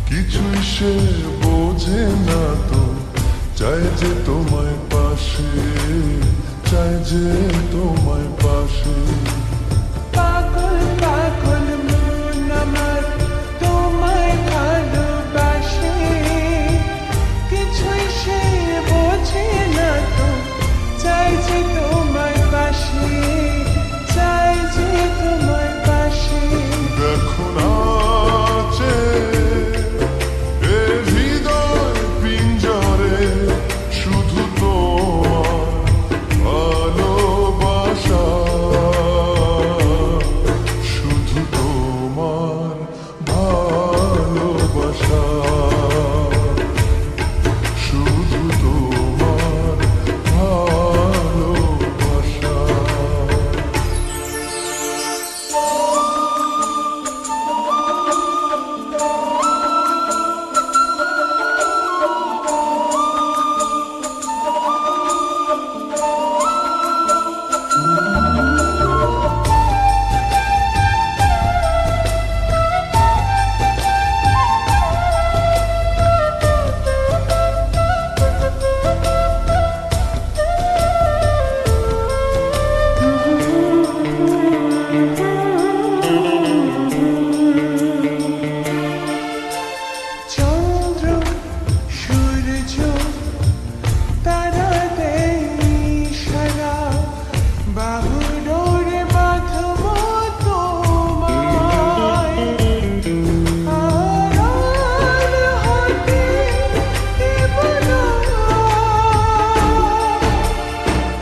কিছুই সে বোঝে না তো, চাই যে তোমায় পাশে, চাই যে তোমায় পাশে। পাগল পাগল মন আমার তোমায় ভালোবাসে, কিছুই সে বোঝে না তো, চাই যে তোমায় পাশে, চাই যে তোমায় পাশে। দেখো নাচে এ হৃদয় পিঞ্জরে, শুধু তোমার ভালোবাসা, শুধু তোমার ভালোবাসা, শুধু তোমার ভালোবাসা। চন্দ্র সূর্য তারা দেয় ইশারা, বাহু ডোরে বাঁধবো তোমায়, আড়াল হতে দেব না।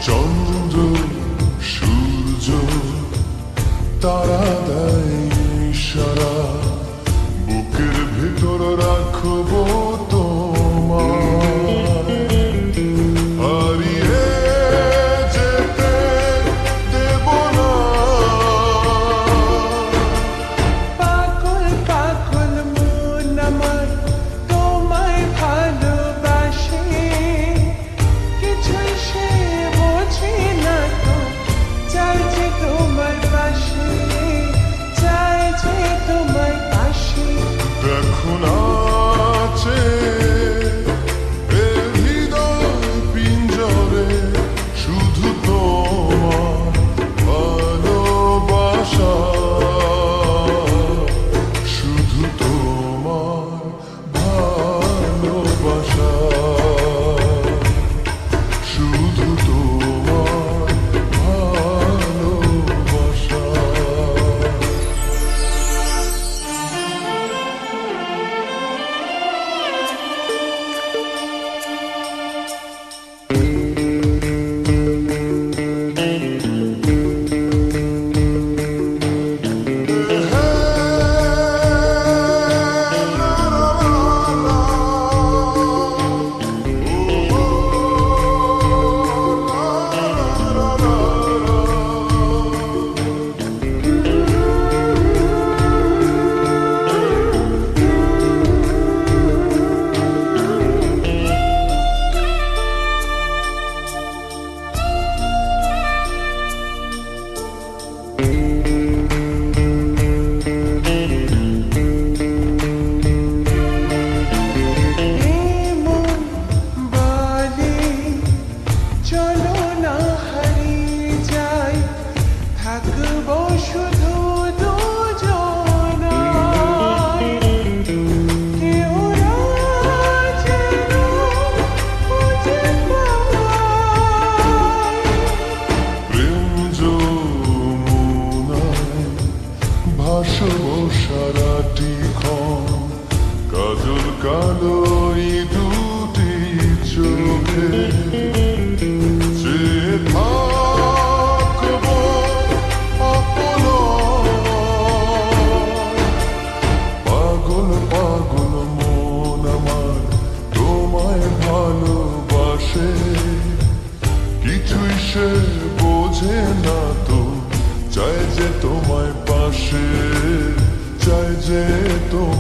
চন্দ্র সূর্য তারা দেয় ইশারা, বুকের ভেতর রাখবো তোমায়, হারিয়ে যেতে দেব না। পাগল পাগল মন আমার তোমায় ভালোবাসে, কিছুই সে বোঝে না তো, চাই যে তোমার পাশে, চাই যে তোমার পাশে। দেখো নাচে এ হৃদয় পিঞ্জরে, শুধু তোমার ভালোবাসা, শুধু তোমার ভালোবাসা, শুধু তোমার ভালোবাসা। মন বলে চলো না হারিয়ে যাই, থাকবো শুধু দুজনায়, কেউ না যেন খুঁজে পায়। প্রেম যমুনায় ভাসবো সারাটি ক্ষণ, কাজল কালো এই দুটি চোখে, চেয়ে থাকবো অপলক। পাগল পাগল মন আমার তোমায় ভালোবাসে, কিছুই সে বোঝে না তো, চাই যে তোমায় পাশে, চাই যে তোমায়